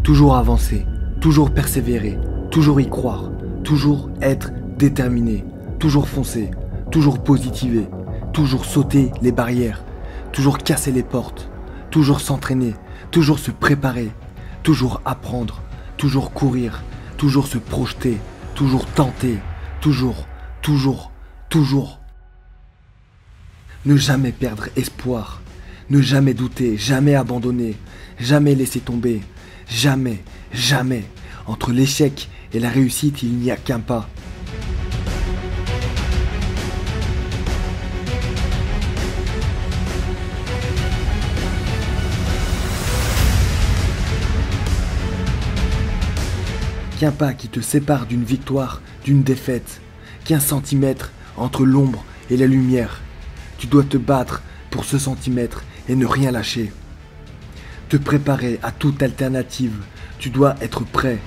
Toujours avancer, toujours persévérer, toujours y croire, toujours être déterminé, toujours foncer, toujours positiver, toujours sauter les barrières, toujours casser les portes, toujours s'entraîner, toujours se préparer, toujours apprendre, toujours courir, toujours se projeter, toujours tenter, toujours. Ne jamais perdre espoir, ne jamais douter, jamais abandonner, jamais laisser tomber, jamais. Entre l'échec et la réussite, il n'y a qu'un pas. Qu'un pas qui te sépare d'une victoire, d'une défaite. Qu'un centimètre entre l'ombre et la lumière. Tu dois te battre pour ce centimètre et ne rien lâcher. Te préparer à toute alternative. Tu dois être prêt.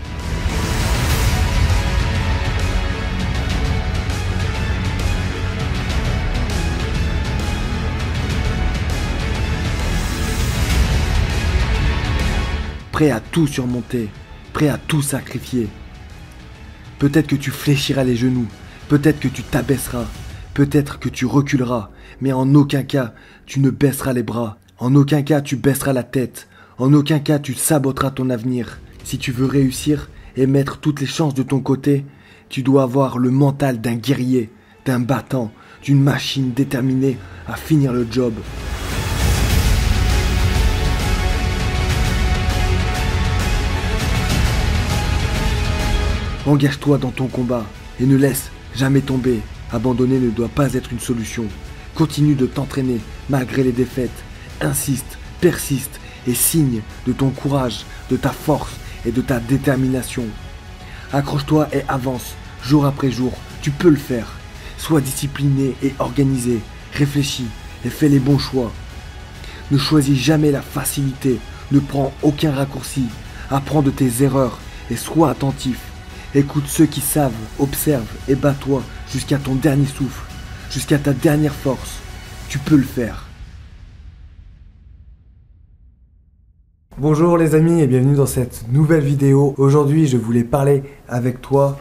Prêt à tout surmonter, prêt à tout sacrifier. Peut-être que tu fléchiras les genoux, peut-être que tu t'abaisseras, peut-être que tu reculeras, mais en aucun cas tu ne baisseras les bras, en aucun cas tu baisseras la tête, en aucun cas tu saboteras ton avenir. Si tu veux réussir et mettre toutes les chances de ton côté, tu dois avoir le mental d'un guerrier, d'un battant, d'une machine déterminée à finir le job. Engage-toi dans ton combat et ne laisse jamais tomber. Abandonner ne doit pas être une solution. Continue de t'entraîner malgré les défaites. Insiste, persiste et signe de ton courage, de ta force et de ta détermination. Accroche-toi et avance, jour après jour, tu peux le faire. Sois discipliné et organisé, réfléchis et fais les bons choix. Ne choisis jamais la facilité, ne prends aucun raccourci. Apprends de tes erreurs et sois attentif. Écoute ceux qui savent, observe et bats-toi jusqu'à ton dernier souffle, jusqu'à ta dernière force. Tu peux le faire. Bonjour les amis et bienvenue dans cette nouvelle vidéo. Aujourd'hui, je voulais parler avec toi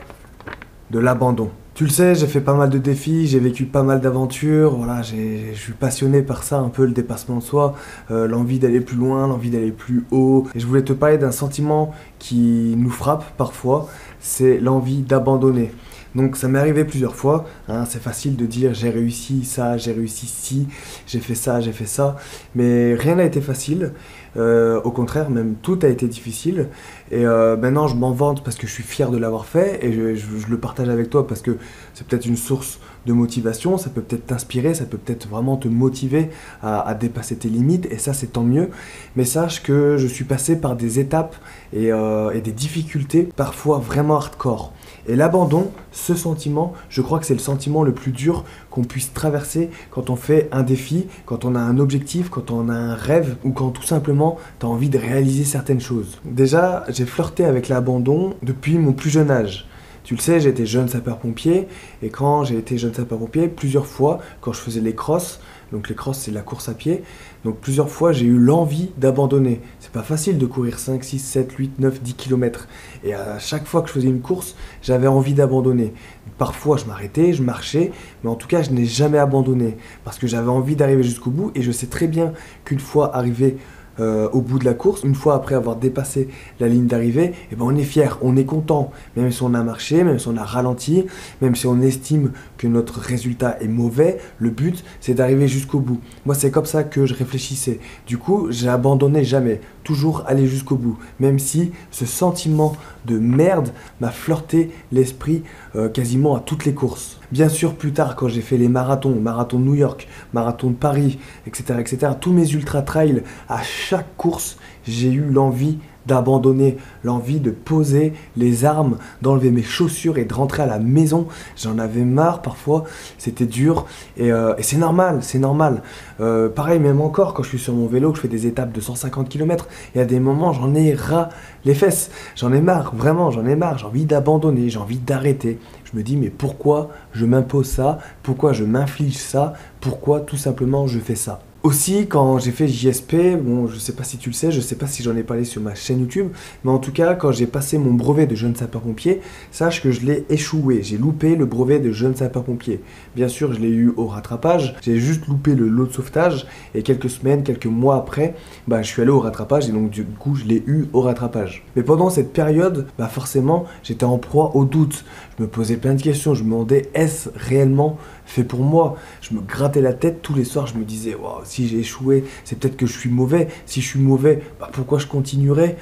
de l'abandon. Tu le sais, j'ai fait pas mal de défis, j'ai vécu pas mal d'aventures, voilà, je suis passionné par ça, un peu le dépassement de soi, l'envie d'aller plus loin, l'envie d'aller plus haut. Et je voulais te parler d'un sentiment qui nous frappe parfois, c'est l'envie d'abandonner. Donc ça m'est arrivé plusieurs fois, hein, c'est facile de dire j'ai réussi ça, j'ai réussi ci, j'ai fait ça, mais rien n'a été facile, au contraire même tout a été difficile et maintenant je m'en vante parce que je suis fier de l'avoir fait et je le partage avec toi parce que c'est peut-être une source de motivation, ça peut peut-être t'inspirer, ça peut peut-être vraiment te motiver à dépasser tes limites et ça c'est tant mieux, mais sache que je suis passé par des étapes et des difficultés parfois vraiment hardcore. Et l'abandon, ce sentiment, je crois que c'est le sentiment le plus dur qu'on puisse traverser quand on fait un défi, quand on a un objectif, quand on a un rêve ou quand tout simplement tu as envie de réaliser certaines choses. Déjà, j'ai flirté avec l'abandon depuis mon plus jeune âge. Tu le sais, j'ai été jeune sapeur-pompier et quand j'ai été jeune sapeur-pompier, plusieurs fois, quand je faisais les crosses, donc les crosses c'est la course à pied, donc plusieurs fois j'ai eu l'envie d'abandonner. C'est pas facile de courir 5, 6, 7, 8, 9, 10 km. Et à chaque fois que je faisais une course, j'avais envie d'abandonner. Parfois je m'arrêtais, je marchais, mais en tout cas je n'ai jamais abandonné parce que j'avais envie d'arriver jusqu'au bout et je sais très bien qu'une fois arrivé au bout de la course, une fois après avoir dépassé la ligne d'arrivée, eh ben on est fier, on est content, même si on a marché, même si on a ralenti, même si on estime que notre résultat est mauvais, le but c'est d'arriver jusqu'au bout. Moi c'est comme ça que je réfléchissais. Du coup j'ai abandonné jamais, toujours aller jusqu'au bout, même si ce sentiment de merde m'a flirté l'esprit quasiment à toutes les courses. Bien sûr plus tard quand j'ai fait les marathons, marathon de New York, marathon de Paris, etc., tous mes ultra trails, à chaque course, j'ai eu l'envie d'abandonner, l'envie de poser les armes, d'enlever mes chaussures et de rentrer à la maison. J'en avais marre parfois, c'était dur et c'est normal, c'est normal. Pareil même encore quand je suis sur mon vélo, que je fais des étapes de 150 km, il y a des moments j'en ai ras les fesses, j'en ai marre, vraiment j'en ai marre, j'ai envie d'abandonner, j'ai envie d'arrêter. Je me dis mais pourquoi je m'impose ça, pourquoi je m'inflige ça, pourquoi tout simplement je fais ça. Aussi, quand j'ai fait JSP, bon, je sais pas si tu le sais, je sais pas si j'en ai parlé sur ma chaîne YouTube, mais en tout cas, quand j'ai passé mon brevet de jeune sapeur-pompier, sache que je l'ai échoué. J'ai loupé le brevet de jeune sapeur-pompier. Bien sûr, je l'ai eu au rattrapage, j'ai juste loupé le lot de sauvetage, et quelques semaines, quelques mois après, je suis allé au rattrapage, et donc du coup, je l'ai eu au rattrapage. Mais pendant cette période, forcément, j'étais en proie au doute. Je me posais plein de questions, je me demandais, est-ce réellement fait pour moi? Je me grattais la tête tous les soirs, je me disais, waouh, si j'ai échoué, c'est peut-être que je suis mauvais. Si je suis mauvais, pourquoi je continuerai?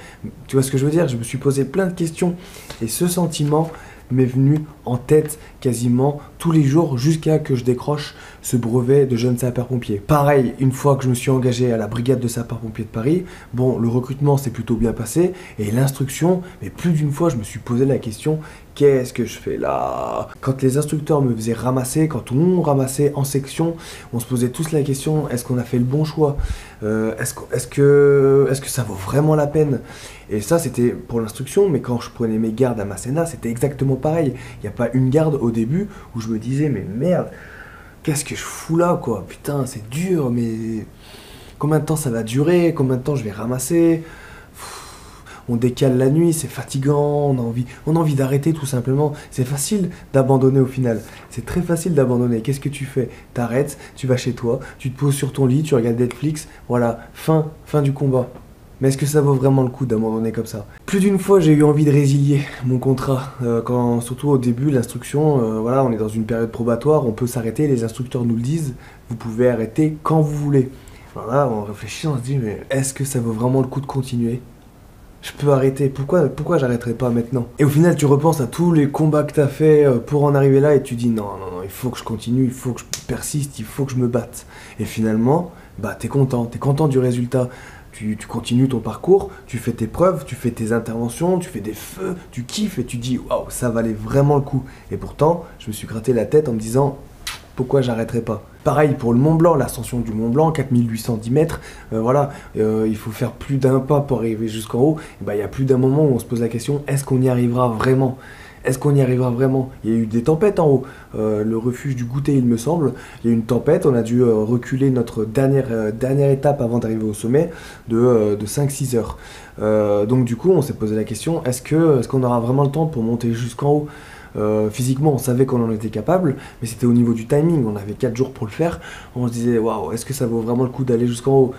Tu vois ce que je veux dire? Je me suis posé plein de questions et ce sentiment m'est venu en tête quasiment tous les jours jusqu'à que je décroche ce brevet de jeune sapeur-pompier. Pareil, une fois que je me suis engagé à la brigade de sapeurs-pompiers de Paris, bon, le recrutement s'est plutôt bien passé et l'instruction, mais plus d'une fois je me suis posé la question, qu'est-ce que je fais là? Quand les instructeurs me faisaient ramasser, quand on ramassait en section, on se posait tous la question, est-ce qu'on a fait le bon choix? Est-ce que ça vaut vraiment la peine? Et ça, c'était pour l'instruction, mais quand je prenais mes gardes à Masséna, c'était exactement pareil. Il n'y a pas une garde au début où je me disais, mais merde, qu'est-ce que je fous là, quoi? Putain, c'est dur, mais combien de temps ça va durer? Combien de temps je vais ramasser? On décale la nuit, c'est fatigant, on a envie d'arrêter tout simplement. C'est facile d'abandonner au final. C'est très facile d'abandonner. Qu'est-ce que tu fais? T'arrêtes, tu vas chez toi, tu te poses sur ton lit, tu regardes Netflix, voilà, fin du combat. Mais est-ce que ça vaut vraiment le coup d'abandonner comme ça? Plus d'une fois, j'ai eu envie de résilier mon contrat. Surtout au début, l'instruction, voilà, on est dans une période probatoire, on peut s'arrêter, les instructeurs nous le disent, vous pouvez arrêter quand vous voulez. Alors là, on réfléchit, on se dit, mais est-ce que ça vaut vraiment le coup de continuer? Je peux arrêter, pourquoi j'arrêterai pas maintenant? Et au final, tu repenses à tous les combats que t'as fait pour en arriver là et tu dis, non, il faut que je continue, il faut que je persiste, il faut que je me batte. Et finalement, t'es content du résultat. Tu continues ton parcours, tu fais tes preuves, tu fais tes interventions, tu fais des feux, tu kiffes et tu dis waouh, ça valait vraiment le coup. Et pourtant, je me suis gratté la tête en me disant pourquoi j'arrêterai pas. Pareil pour le Mont Blanc, l'ascension du Mont Blanc, 4810 mètres, il faut faire plus d'un pas pour arriver jusqu'en haut. Il y a plus d'un moment où on se pose la question, est-ce qu'on y arrivera vraiment? Est-ce qu'on y arrivera vraiment? Il y a eu des tempêtes en haut. Le refuge du goûter, il me semble. Il y a eu une tempête. On a dû reculer notre dernière étape avant d'arriver au sommet de 5-6 heures. Donc du coup, on s'est posé la question, est-ce qu'on aura vraiment le temps pour monter jusqu'en haut? Physiquement, on savait qu'on en était capable, mais c'était au niveau du timing. On avait 4 jours pour le faire. On se disait, waouh, est-ce que ça vaut vraiment le coup d'aller jusqu'en haut?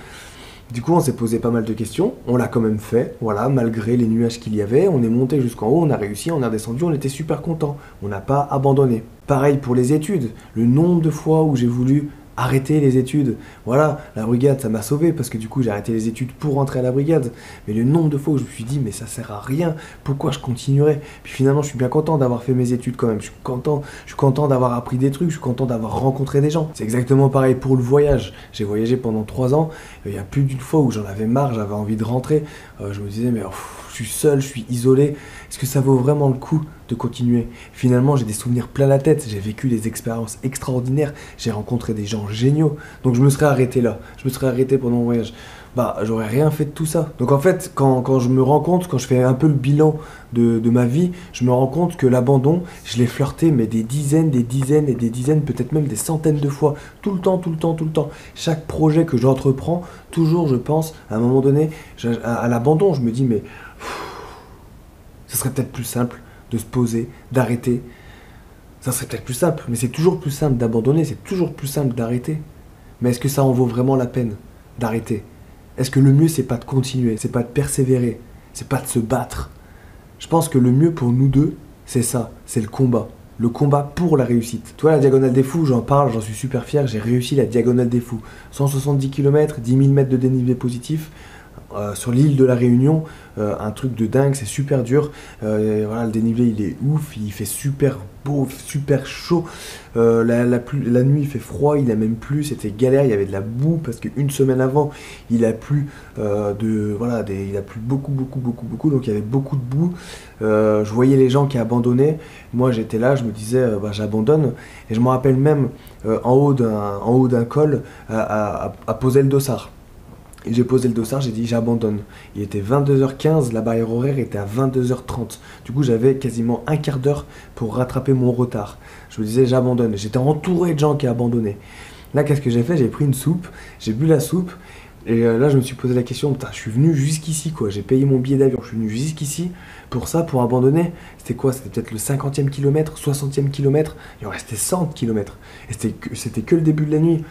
Du coup, on s'est posé pas mal de questions, on l'a quand même fait, voilà, malgré les nuages qu'il y avait, on est monté jusqu'en haut, on a réussi, on a descendu, on était super content, on n'a pas abandonné. Pareil pour les études, le nombre de fois où j'ai voulu arrêter les études, voilà, la brigade ça m'a sauvé parce que du coup j'ai arrêté les études pour rentrer à la brigade, mais le nombre de fois où je me suis dit mais ça sert à rien, pourquoi je continuerais? Puis finalement je suis bien content d'avoir fait mes études quand même, je suis content d'avoir appris des trucs, je suis content d'avoir rencontré des gens. C'est exactement pareil pour le voyage, j'ai voyagé pendant 3 ans, il y a plus d'une fois où j'en avais marre, j'avais envie de rentrer, je me disais mais je suis seul, je suis isolé, est-ce que ça vaut vraiment le coup de continuer? Finalement j'ai des souvenirs plein la tête, j'ai vécu des expériences extraordinaires, j'ai rencontré des gens géniaux, donc je me serais arrêté là, je me serais arrêté pendant mon voyage, j'aurais rien fait de tout ça. Donc en fait quand je me rends compte, quand je fais un peu le bilan de ma vie, je me rends compte que l'abandon, je l'ai flirté mais des dizaines et des dizaines, peut-être même des centaines de fois, tout le temps. Chaque projet que j'entreprends, toujours je pense à un moment donné à l'abandon, je me dis mais ça serait peut-être plus simple de se poser, d'arrêter. Ça serait peut-être plus simple, mais c'est toujours plus simple d'abandonner, c'est toujours plus simple d'arrêter. Mais est-ce que ça en vaut vraiment la peine d'arrêter? Est-ce que le mieux c'est pas de continuer, c'est pas de persévérer, c'est pas de se battre? Je pense que le mieux pour nous deux, c'est ça, c'est le combat. Le combat pour la réussite. Tu vois, la Diagonale des Fous, j'en parle, j'en suis super fier, j'ai réussi la Diagonale des Fous. 170 km, 10 000 mètres de dénivelé positif, sur l'île de la Réunion, un truc de dingue, c'est super dur. Voilà, le dénivelé il est ouf, il fait super beau, super chaud. La nuit il fait froid, il a même plu, c'était galère, il y avait de la boue parce qu'une semaine avant il a plu il a plu beaucoup, donc il y avait beaucoup de boue. Je voyais les gens qui abandonnaient, moi j'étais là, je me disais j'abandonne, et je me rappelle même en haut d'un col à poser le dossard. Et j'ai posé le dossard, j'ai dit j'abandonne. Il était 22h15, la barrière horaire était à 22h30. Du coup, j'avais quasiment un quart d'heure pour rattraper mon retard. Je me disais j'abandonne. J'étais entouré de gens qui abandonnaient. Là, qu'est-ce que j'ai fait? J'ai pris une soupe, j'ai bu la soupe, et là, je me suis posé la question, putain, je suis venu jusqu'ici, quoi. J'ai payé mon billet d'avion, je suis venu jusqu'ici pour ça, pour abandonner. C'était quoi? C'était peut-être le 50e kilomètre, 60e kilomètre, il en restait 100 kilomètres. Et c'était que le début de la nuit.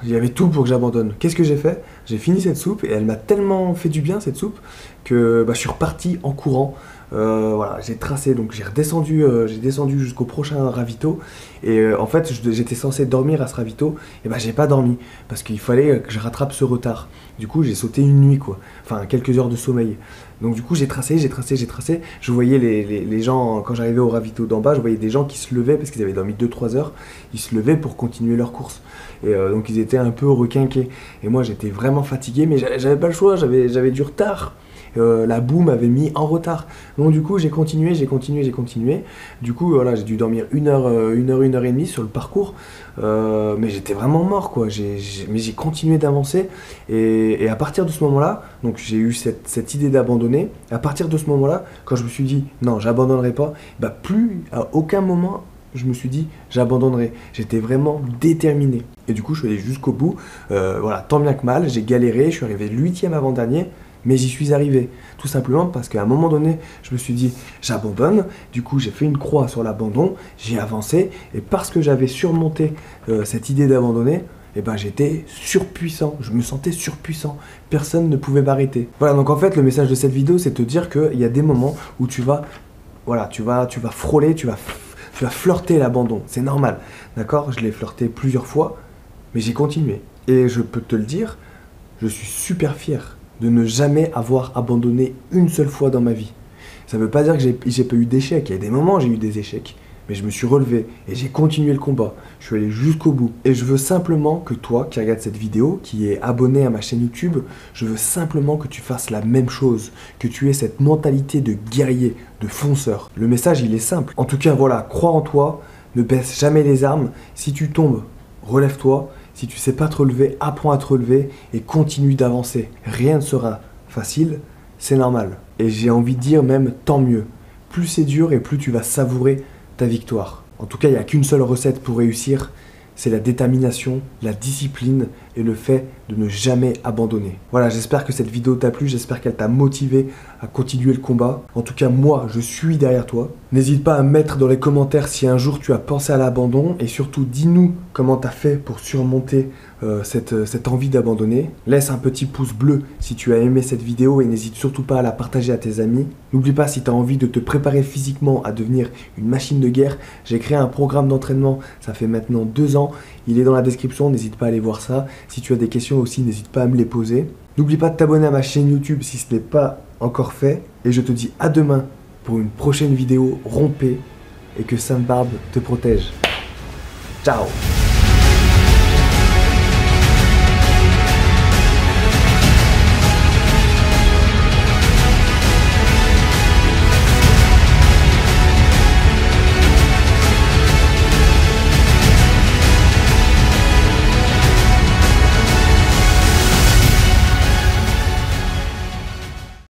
Il y avait tout pour que j'abandonne. Qu'est-ce que j'ai fait? J'ai fini cette soupe et elle m'a tellement fait du bien cette soupe que je suis reparti en courant. Voilà, j'ai tracé, donc j'ai descendu jusqu'au prochain ravito et en fait j'étais censé dormir à ce ravito et j'ai pas dormi parce qu'il fallait que je rattrape ce retard. Du coup j'ai sauté une nuit quoi, enfin quelques heures de sommeil. Donc du coup j'ai tracé, je voyais les gens, quand j'arrivais au ravito d'en bas, je voyais des gens qui se levaient parce qu'ils avaient dormi 2-3 heures, ils se levaient pour continuer leur course. Et donc ils étaient un peu requinqués. Et moi j'étais vraiment fatigué, mais j'avais pas le choix, j'avais du retard. La boue m'avait mis en retard. Donc du coup j'ai continué. Du coup voilà, j'ai dû dormir une heure et demie sur le parcours. Mais j'étais vraiment mort quoi. Mais j'ai continué d'avancer. Et à partir de ce moment-là, donc j'ai eu cette idée d'abandonner. À partir de ce moment-là, quand je me suis dit non, j'abandonnerai pas, plus à aucun moment je me suis dit j'abandonnerai. J'étais vraiment déterminé. Et du coup je suis allé jusqu'au bout. Voilà, tant bien que mal, j'ai galéré, je suis arrivé 8e avant-dernier. Mais j'y suis arrivé, tout simplement parce qu'à un moment donné, je me suis dit, j'abandonne. Du coup, j'ai fait une croix sur l'abandon, j'ai avancé, et parce que j'avais surmonté cette idée d'abandonner, j'étais surpuissant, je me sentais surpuissant. Personne ne pouvait m'arrêter. Voilà, donc en fait, le message de cette vidéo, c'est de te dire qu'il y a des moments où tu vas frôler, tu vas flirter l'abandon. C'est normal, d'accord? Je l'ai flirté plusieurs fois, mais j'ai continué. Et je peux te le dire, je suis super fier de ne jamais avoir abandonné une seule fois dans ma vie. Ça ne veut pas dire que j'ai pas eu d'échecs. Il y a des moments où j'ai eu des échecs. Mais je me suis relevé et j'ai continué le combat. Je suis allé jusqu'au bout. Et je veux simplement que toi, qui regardes cette vidéo, qui est abonné à ma chaîne YouTube, je veux simplement que tu fasses la même chose. Que tu aies cette mentalité de guerrier, de fonceur. Le message, il est simple. En tout cas, voilà, crois en toi. Ne baisse jamais les armes. Si tu tombes, relève-toi. Si tu sais pas te relever, apprends à te relever et continue d'avancer. Rien ne sera facile, c'est normal. Et j'ai envie de dire même tant mieux. Plus c'est dur et plus tu vas savourer ta victoire. En tout cas, il n'y a qu'une seule recette pour réussir, c'est la détermination, la discipline et le fait de ne jamais abandonner. Voilà, j'espère que cette vidéo t'a plu, j'espère qu'elle t'a motivé à continuer le combat. En tout cas, moi, je suis derrière toi. N'hésite pas à mettre dans les commentaires si un jour tu as pensé à l'abandon et surtout dis-nous comment tu as fait pour surmonter cette envie d'abandonner. Laisse un petit pouce bleu si tu as aimé cette vidéo et n'hésite surtout pas à la partager à tes amis. N'oublie pas, si tu as envie de te préparer physiquement à devenir une machine de guerre, j'ai créé un programme d'entraînement, ça fait maintenant 2 ans. Il est dans la description, n'hésite pas à aller voir ça. Si tu as des questions aussi, n'hésite pas à me les poser. N'oublie pas de t'abonner à ma chaîne YouTube si ce n'est pas encore fait. Et je te dis à demain pour une prochaine vidéo. Rompez et que Sainte Barbe te protège. Ciao!